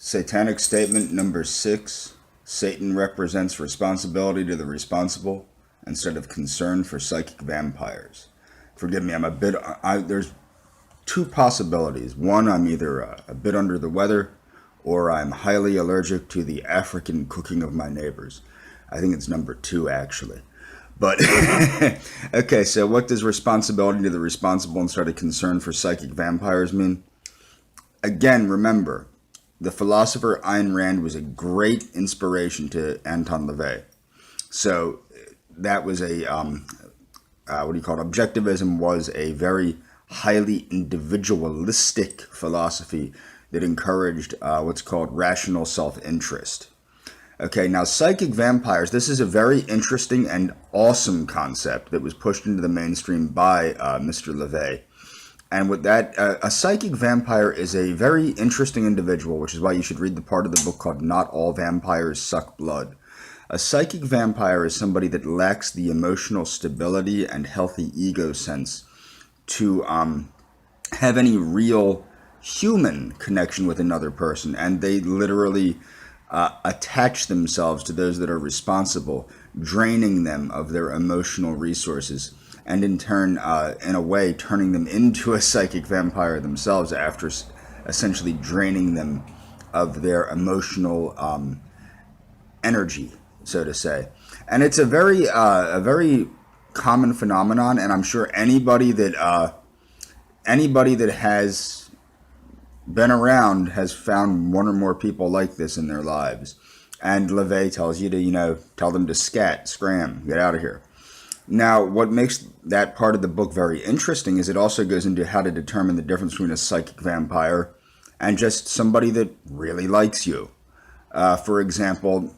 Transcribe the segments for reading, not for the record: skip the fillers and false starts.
Satanic statement number 6. Satan represents responsibility to the responsible instead of concern for psychic vampires. Forgive me, there's two possibilities. One, I'm either a bit under the weather, or I'm highly allergic to the African cooking of my neighbors. I think it's number 2, actually. But, okay, so what does responsibility to the responsible instead of concern for psychic vampires mean? Again, remember, the philosopher Ayn Rand was a great inspiration to Anton LaVey. So that was objectivism was a very highly individualistic philosophy that encouraged what's called rational self-interest. Okay, now psychic vampires, this is a very interesting and awesome concept that was pushed into the mainstream by Mr. LaVey. And with that, a psychic vampire is a very interesting individual, which is why you should read the part of the book called Not All Vampires Suck Blood. A psychic vampire is somebody that lacks the emotional stability and healthy ego sense to have any real human connection with another person. And they literally attach themselves to those that are responsible, draining them of their emotional resources, and in turn, in a way, turning them into a psychic vampire themselves after essentially draining them of their emotional energy, so to say. And it's a very common phenomenon, and I'm sure anybody that has been around has found one or more people like this in their lives. And LaVey tells you to, tell them to scat, scram, get out of here. Now, what makes that part of the book very interesting is it also goes into how to determine the difference between a psychic vampire and just somebody that really likes you. For example,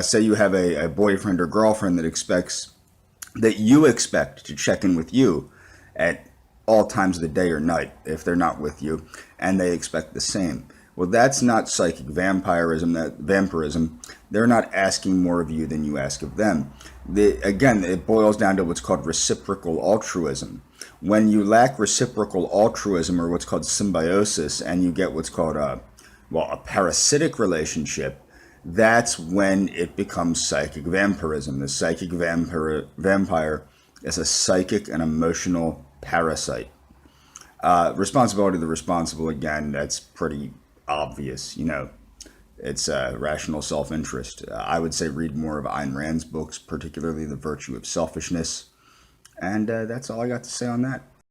say you have a boyfriend or girlfriend that you expect to check in with you at all times of the day or night if they're not with you, and they expect the same. Well, that's not psychic vampirism. They're not asking more of you than you ask of them. Again, it boils down to what's called reciprocal altruism. When you lack reciprocal altruism, or what's called symbiosis, and you get what's called a parasitic relationship, that's when it becomes psychic vampirism. The psychic vampire is a psychic and emotional parasite. Responsibility to the responsible, again, that's pretty obvious. It's rational self-interest. I would say read more of Ayn Rand's books, particularly The Virtue of Selfishness. And that's all I got to say on that.